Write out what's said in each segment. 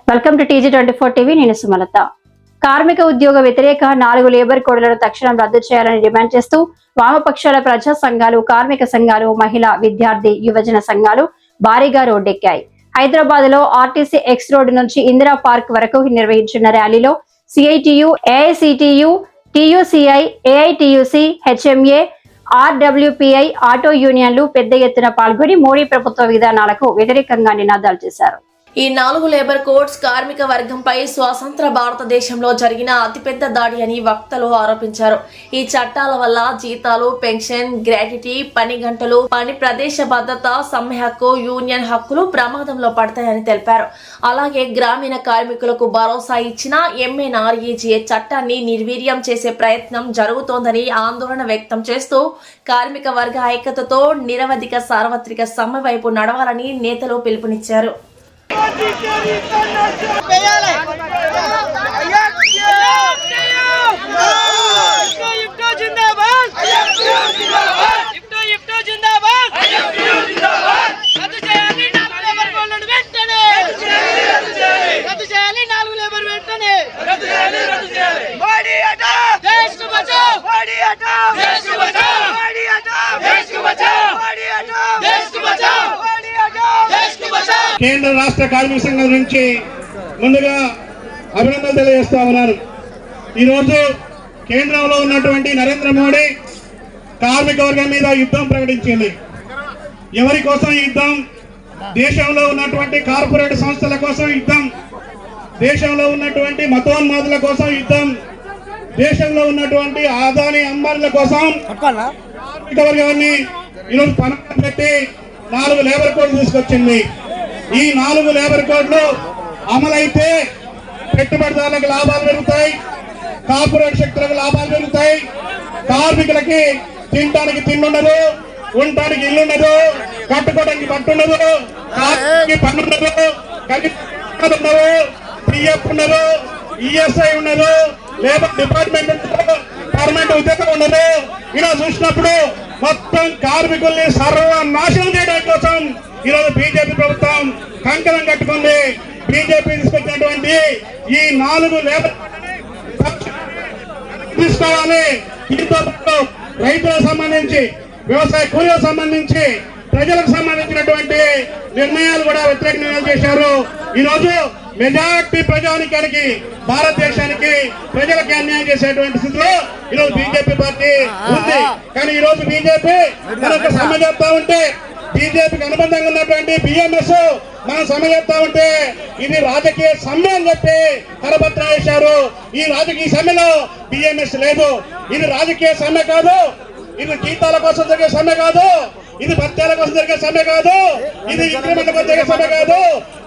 Welcome to TG24 TV. నేను సుమలత. కార్మిక ఉద్యోగ వ్యతిరేక 4 లేబర్ కోడ్లను తక్షణం రద్దు చేయాలని డిమాండ్ చేస్తూ వామపక్షాల ప్రజా సంఘాలు, కార్మిక సంఘాలు, మహిళా, విద్యార్థి, యువజన సంఘాలు భారీగా రోడ్డెక్కాయి. హైదరాబాద్ లో ఆర్టీసీ ఎక్స్ రోడ్ నుంచి ఇందిరా పార్క్ వరకు నిర్వహించిన ర్యాలీలో CITU, AICTU, TUCI, AITUC, HMA, RWPI auto యూనియన్లు పెద్ద ఎత్తున పాల్గొని మోడీ ప్రభుత్వ విధానాలకు వ్యతిరేకంగా నినాదాలు చేశారు. ఈ 4 లేబర్ కోడ్స్ కార్మిక వర్గంపై స్వతంత్ర భారతదేశంలో జరిగిన అతిపెద్ద దాడి అని వక్తలు ఆరోపించారు. ఈ చట్టాల వల్ల జీతాలు, పెన్షన్, గ్రాట్యుటీ, పని గంటలు, పని ప్రదేశ భద్రత, సమ్మె హక్కు, యూనియన్ హక్కులు ప్రమాదంలో పడతాయని తెలిపారు. అలాగే గ్రామీణ కార్మికులకు భరోసా ఇచ్చిన MNREGA చట్టాన్ని నిర్వీర్యం చేసే ప్రయత్నం జరుగుతోందని ఆందోళన వ్యక్తం చేస్తూ కార్మిక వర్గ ఐక్యతతో నిరవధిక సార్వత్రిక సమ్మె వైపు నడవాలని నేతలు పిలుపునిచ్చారు. కేంద్ర రాష్ట్ర కార్మిక సంఘం నుంచి ముందుగా అభినందనలు తెలియజేస్తా ఉన్నారు. ఈరోజు కేంద్రంలో ఉన్నటువంటి నరేంద్ర మోడీ కార్మిక వర్గం మీద యుద్ధం ప్రకటించింది. ఎవరి కోసం యుద్ధం? దేశంలో ఉన్నటువంటి కార్పొరేట్ సంస్థల కోసం యుద్ధం, దేశంలో ఉన్నటువంటి మతోన్మాదుల కోసం యుద్ధం, దేశంలో ఉన్నటువంటి ఆదాని అంబానీల కోసం కార్మిక వర్గాన్ని ఈరోజు పనులు పెట్టి 4 లేబర్ కోడ్లు తీసుకొచ్చింది. ఈ 4 లేబర్ కోడ్లు అమలైతే పెట్టుబడిదారులకు లాభాలు పెరుగుతాయి, కార్పొరేట్ శక్తులకు లాభాలు పెరుగుతాయి, కార్మికులకి తినడానికి తిండుండదు, ఉండటానికి ఇల్లు ఉండదు, కట్టుకోవడానికి బట్టు ఉండదు, పన్ను ఉండదు, ఉండదు, PF ఉండదు, ESI ఉండదు, లేబర్ డిపార్ట్మెంట్ ఉండదు, పర్మనెంట్ ఉద్యోగం ఉండదు. ఇలా చూసినప్పుడు మొత్తం కార్మికుల్ని సర్వనాశనం చేయడం కోసం ఈరోజు బీజేపీ ప్రభుత్వం కంకణం కట్టుకుంది. బీజేపీ తీసుకొచ్చినటువంటి ఈ 4 లేబర్ తీసుకోవాలి. దీంతో రైతులకు సంబంధించి, వ్యవసాయ కూలీలకు సంబంధించి, ప్రజలకు సంబంధించినటువంటి నిర్ణయాలు కూడా వ్యతిరేక నిర్ణయాలు చేశారు. ఈరోజు మెజార్టీ ప్రజానికానికి, భారతదేశానికి, ప్రజలకి అన్యాయం చేసేటువంటి స్థితిలో ఈరోజు బీజేపీ పార్టీ ఉంది. కానీ ఈరోజు బీజేపీ మనకు సమ్మె చెప్తా ఉంటే, బీజేపీకి అనుబంధంగా ఉన్నటువంటి BMS మనం సమ్మె చెప్తా ఉంటే ఇది రాజకీయ సమ్మె అని చెప్పి కరపత్ర వేశారు. ఈ రాజకీయ సమ్మెలో BMS లేదు. ఇది రాజకీయ సమ్మె కాదు, ఇది జీతాల కోసం జరిగే సమ్మె కాదు, ఇది భత్యాల కోసం జరిగే సమ్మె కాదు, ఇది ఇంక్రిమెంట్ కోసం జరిగే సమ్మె కాదు.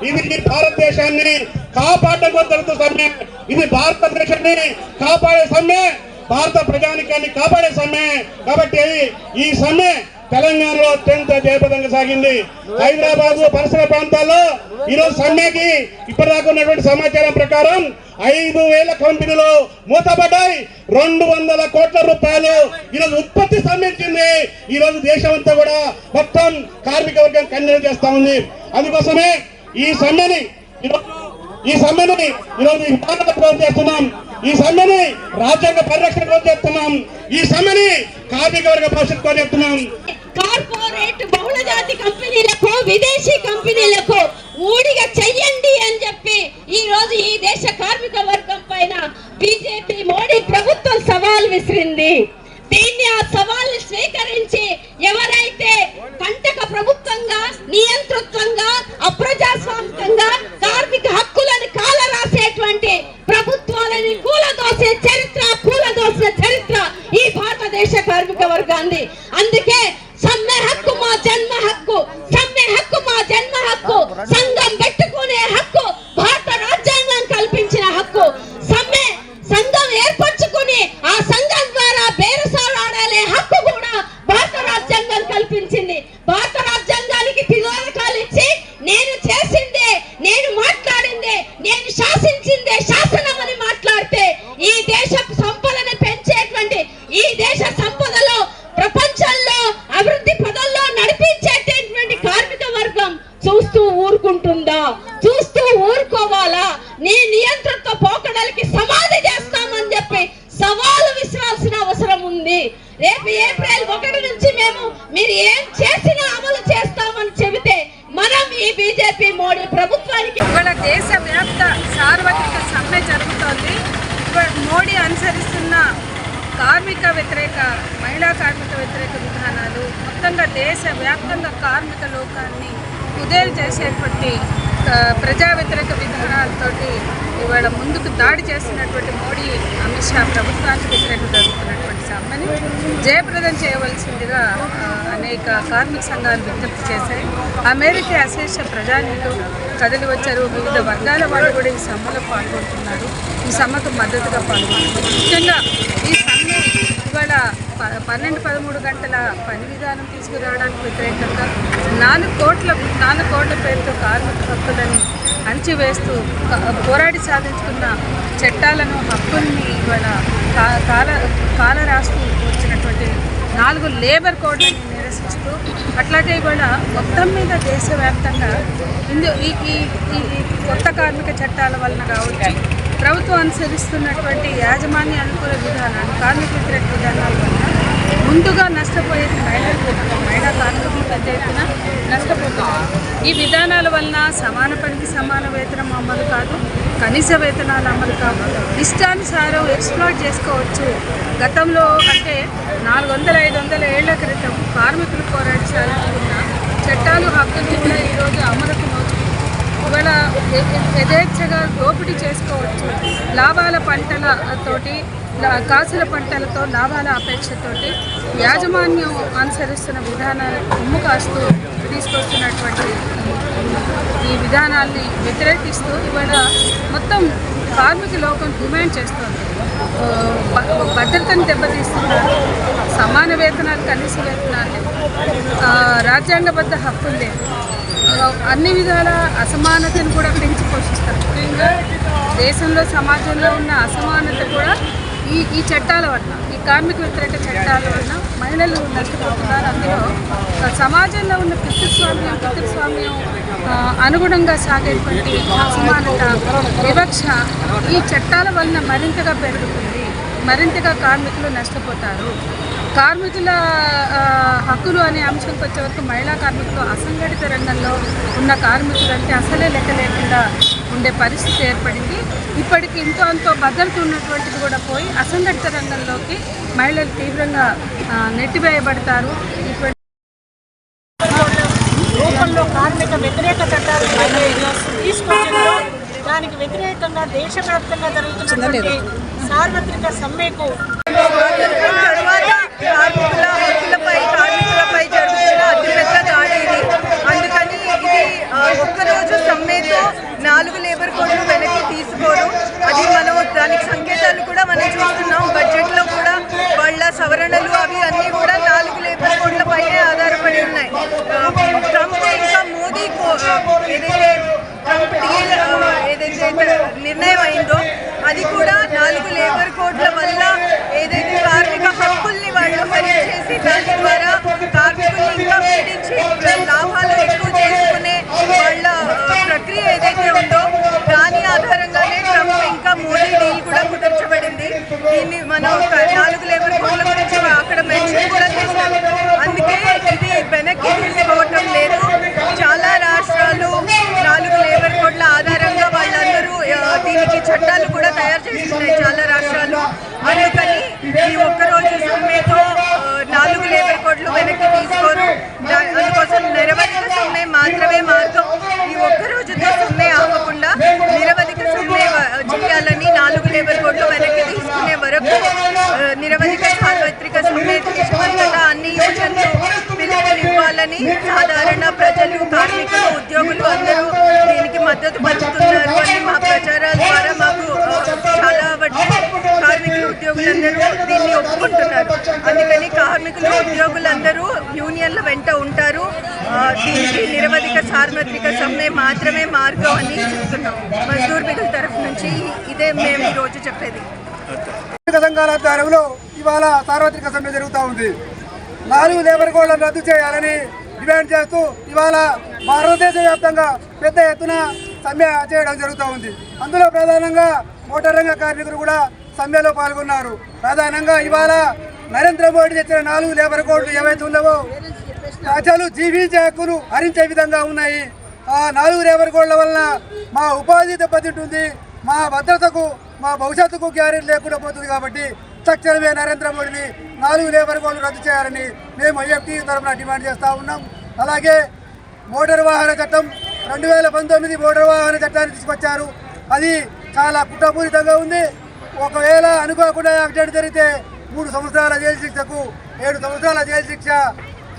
ఇది భారతదేశాన్ని కాపాడడం కోసం జరుగుతున్న సమ్మె. ఇది భారతదేశాన్ని కాపాడే సమ్మె, భారత ప్రజానికాన్ని కాపాడే సమ్మె. కాబట్టి ఈ సమ్మె తెలంగాణలో అత్యంత జయప్రదంగా సాగింది. హైదరాబాద్ పరిసర ప్రాంతాల్లో ఈరోజు సమ్మెకి ఇప్పటిదాకా ఉన్నటువంటి సమాచారం ప్రకారం 5,000 కంపెనీలు మూతపడ్డాయి. 200 కోట్ల రూపాయలు ఈరోజు ఉత్పత్తి సంబంధించింది. ఈరోజు దేశం అంతా కూడా మొత్తం కార్మిక వర్గం కన్నీరు చేస్తా ఉంది. అందుకోసమే ఈ సమ్మెని ఈరోజు విధానాలు చేస్తున్నాం, ఈ సమ్మెని రాజ్యాంగ పరిరక్షణ కోసం చేస్తున్నాం, ఈ సమ్మెని కార్మిక వర్గ భవిష్యత్తు కోసం చేస్తున్నాం. కార్పొరేట్ బహుళజాతి కంపెనీలకు, విదేశీ కంపెనీలకు ఊడిగా చెయ్యండి అని చెప్పి ఈ రోజు ఈ దేశ కార్మిక వర్గం పైన బీజేపీ మోడీ ప్రభుత్వం సవాల్ విసిరింది. దీన్ని ఆ సవాల్ని స్వీకరించి ఎవరైతే కంటక ప్రభుత్వంగా, నియంతృత్వంగా, అప్రజాస్వామికంగా కార్మిక హక్కులను కాలరాసేటువంటి ప్రభుత్వాలని కూలదోసే చరిత్ర ఈ భారతదేశ కార్మిక వర్గాన్ని. అందుకే సమ్మె హక్కు మా జన్మ హక్కు, సమ్మె హక్కు మా జన్మ హక్కు, సంఘం పెట్టుకునే హక్కు భారత దేశవ్యాప్త సార్వత్రిక సమ్మె జరుగుతోంది. మోడీ అనుసరిస్తున్న కార్మిక వ్యతిరేక, మహిళా కార్మిక వ్యతిరేక విధానాలు మొత్తంగా దేశవ్యాప్తంగా కార్మిక లోకాన్ని కుదేలు చేసేటువంటి ప్రజా వ్యతిరేక విధానాలతోటి ఇవాళ ముందుకు దాడి చేస్తున్నటువంటి మోడీ, అమిత్ షా ప్రభుత్వానికి వ్యతిరేకంగా జరుగుతున్నటువంటి సమ్మెని జయప్రదం చేయవలసిందిగా అనేక కార్మిక సంఘాలు విజ్ఞప్తి చేశాయి. అమెరికా అశేష ప్రజానీకులు కదిలి వచ్చారు. వివిధ వర్గాల వాళ్ళు కూడా ఈ సమ్మెలో పాల్గొంటున్నారు. ఈ సమ్మెకు మద్దతుగా పాల్గొంటున్నారు. ముఖ్యంగా ఈ సమ్మె ఇవాళ 12-13 గంటల పని విధానం తీసుకురావడానికి వ్యతిరేకంగా 4 కోట్ల పేరుతో కార్మిక హక్కులని అణచివేస్తూ పోరాడి సాధించుకున్న చట్టాలను, హక్కుల్ని ఇవాళ కాల రాస్తూ వచ్చినటువంటి 4 లేబర్ కోడ్లని నిరసిస్తూ, అట్లాగే ఇవాళ మొత్తం మీద దేశవ్యాప్తంగా ఈ కొత్త కార్మిక చట్టాల వలన కావచ్చు, ప్రభుత్వం అనుసరిస్తున్నటువంటి యాజమాన్య అనుకూల విధానాలు, కార్మిక వ్యతిరేక విధానాల వల్ల ముందుగా నష్టపోయేది మహిళా కార్మికులు పెద్ద ఎత్తున నష్టపోతున్నారు. ఈ విధానాల వలన సమాన పనికి సమాన వేతనం అమలు కాదు, కనీస వేతనాలు అమలు కావు, ఇష్టానుసారం ఎక్స్ప్లాయిట్ చేసుకోవచ్చు. గతంలో అంటే 400-500 ఏళ్ల క్రితం కార్మికులు పోరాడి సాధించుకున్న చట్టాలు, హక్కులు కూడా ఈరోజు అమలుకు నోచుకుంటున్నాయి. ఇవాళ యథేచ్ఛగా దోపిడీ చేసుకోవచ్చు. లాభాల పంటలతోటి, కాసుల పంటలతో లాభాల అపేక్షతోటి యాజమాన్యం అనుసరిస్తున్న విధానాలు కొమ్ము కాస్తూ తీసుకొస్తున్నటువంటి ఈ విధానాల్ని వ్యతిరేకిస్తూ ఇవాళ మొత్తం కార్మిక లోకం డిమాండ్ చేస్తుంది. భద్రతను దెబ్బతీస్తున్నారు, సమాన వేతనాలు, కనీస వేతనాలు, రాజ్యాంగబద్ధ హక్కులు లేవు, అన్ని విధాల అసమానతను కూడా పెంచి పోషిస్తారు. ముఖ్యంగా దేశంలో, సమాజంలో ఉన్న అసమానత కూడా ఈ చట్టాల వల్ల, ఈ కార్మిక వ్యతిరేక చట్టాల వల్ల మహిళలు నష్టపోతున్నారు. అందులో సమాజంలో ఉన్న పితృస్వామ్యం అనుగుణంగా సాగేటువంటి అసమానత, వివక్ష ఈ చట్టాల వలన మరింతగా పెరుగుతుంది. మరింతగా కార్మికులు నష్టపోతారు. కార్మికుల హక్కులు అనే అంశంకి వచ్చే వరకు మహిళా కార్మికులు అసంఘటిత రంగంలో ఉన్న కార్మికులు అంటే అసలే లెక్క లేకుండా ఉండే పరిస్థితి ఏర్పడింది. ఇప్పటికి అంతో భద్రత ఉన్నటువంటిది కూడా పోయి అసంఘటిత రంగంలోకి మహిళలు తీవ్రంగా నెట్టివేయబడతారు. రూపంలో కార్మిక వ్యతిరేక చట్టాలు తీసుకొచ్చిందో దానికి వ్యతిరేకంగా దేశవ్యాప్తంగా జరుగుతున్నటువంటి సార్వత్రిక సమ్మెకు కార్మికులపై జరుగుతున్న అతిపెద్ద దాడి ఇది. అందుకని ఇది ఒక్కరోజు సమ్మెతో 4 లేబర్ కోడ్లు వెనక్కి తీసుకోరు. అది మనం దానికి సంకేతాలు కూడా మనం చూస్తున్నాం. బడ్జెట్లో కూడా వాళ్ళ సవరణలు అవి అన్నీ కూడా 4 లేబర్ కోడ్ల పైనే ఆధారపడి ఉన్నాయి. ట్రంప్ ఇంకా మోదీ ఏదైతే నిర్ణయం అయిందో అది కూడా 4 లేబర్ కోడ్ల వల్ల ఏదైతే కార్మిక హక్కుల్ని వాళ్ళు హరించేసి దాని ద్వారా కార్మికుల్ని ఇంకా పీడించి లాభాలు ఎక్కువ చేసుకునే వాళ్ళ ప్రక్రియ ఏదైతే ఉందో దాని ఆధారంగానే ట్రంప్ ఇంకా మోదీ డీల్ కూడా కుదర్చబడింది. దీన్ని మనం 4 లేబర్ కోడ్ల గురించి అక్కడ మెన్షన్ కూడా చేశారు. అందుకే ఇది వెనక్కి తీసుకోవటం లేదు. చాలా రాష్ట్రాలు 4 లేబర్ కోడ్ల ఆధారంగా వాళ్ళందరూ దీనికి చట్టాలు కూడా తయారు చేస్తున్నాయి చాలా రాష్ట్రాలు. అందుకని ఈ ఒక్కరోజు సమ్మెతో 4 లేబర్ కోడ్లు వెనక్కి తీసుకోరు. అందుకోసం నిరవధిక సమ్మె మాత్రమే మార్గం. ఈ ఒక్కరోజుతో సమ్మె ఆపకుండా నిరవధిక సమ్మె చేయాలని, 4 లేబర్ కోడ్లు వెనక్కి తీసుకునే వరకు నిరవధిక సార్వత్రిక సమ్మె దేశమంతటా అన్ని యూనియన్లు పిలుపునివ్వాలని సాధారణ ప్రజలు, కార్మికులు, ఉద్యోగులు అందరూ దీనికి మద్దతు పలుకుతున్నారు అని మా ప్రచారాల ద్వారా మాకు చాలా కార్మికులు, ఉద్యోగులందరూ దీన్ని ఒప్పుకుంటున్నారు. అందుకని కార్మికులు, ఉద్యోగులందరూ యూనియన్ల వెంట ఉంటారు. దీనికి నిరవధిక సార్వత్రిక సమ్మె మాత్రమే మార్గం అని చెప్తున్నాం. మజ్దూర్ మిగులు తరఫు నుంచి ఇదే మేము ఈరోజు చెప్పేది. సంఘాల ఆధ్వర్యంలో ఇవాళ సార్వత్రిక సమ్మె జరుగుతూ ఉంది. 4 లేబర్ కోడ్లను రద్దు చేయాలని డిమాండ్ చేస్తూ ఇవాళ భారతదేశ వ్యాప్తంగా పెద్ద ఎత్తున సమ్మె చేయడం జరుగుతూ ఉంది. అందులో ప్రధానంగా మోటార్ రంగ కార్మికులు కూడా సమ్మెలో పాల్గొన్నారు. ప్రధానంగా ఇవాళ నరేంద్ర మోడీ తెచ్చిన 4 లేబర్ కోడ్లు ఏవైతే ఉన్నావో ప్రజలు జీవించే హక్కును హరించే విధంగా ఉన్నాయి. ఆ 4 లేబర్ కోడ్ల వలన మా ఉపాధి దెబ్బతింటుంది, మా భద్రతకు మా భవిష్యత్తుకు గ్యారెంటీ లేకుండా పోతుంది. కాబట్టి తక్షణమే నరేంద్ర మోడీని 4 లేబర్ కోడ్లు రద్దు చేయాలని మేము ఐఎఫ్టీ తరఫున డిమాండ్ చేస్తూ ఉన్నాం. అలాగే మోటార్ వాహన చట్టం 2019 మోటార్ వాహన చట్టాన్ని తీసుకొచ్చారు. అది చాలా కుట్రపూరితంగా ఉంది. ఒకవేళ అనుకోకుండా యాక్సిడెంట్ జరిగితే 3 సంవత్సరాల జైలు శిక్షకు 7 సంవత్సరాల జైలు శిక్ష,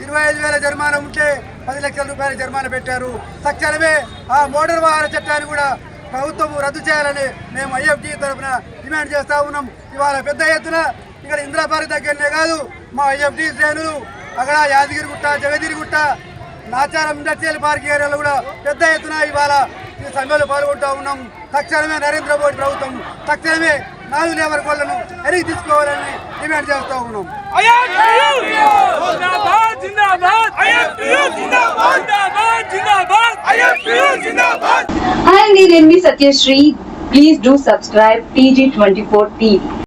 25,000 జరిమానా ఉంటే 10 లక్షల రూపాయల జరిమానా పెట్టారు. తక్షణమే ఆ మోటార్ వాహన చట్టాన్ని కూడా ప్రభుత్వం రద్దు చేయాలని మేము ఐఎఫ్టీ తరఫున డిమాండ్ చేస్తూ ఉన్నాం. ఇవాళ పెద్ద ఎత్తున ఇక్కడ ఇందిరా పార్క్ దగ్గరనే కాదు, మా ఐఎఫ్టీ శ్రేణులు అక్కడ యాదగిరిగుట్ట, జగదిరిగుట్ట, నాచారం ఇండస్ట్రియల్ పార్క్ ఏరియాలో కూడా పెద్ద ఎత్తున ఇవాళ ఈ సమ్మెలో పాల్గొంటూ ఉన్నాం. తక్షణమే నరేంద్ర మోడీ ప్రభుత్వం తక్షణమే 4 లేబర్ కోడ్లను వెనక్కి తీసుకోవాలని డిమాండ్ చేస్తూ ఉన్నాం. Hi, నేను మీ Satyasri. Please do subscribe TG24 TV.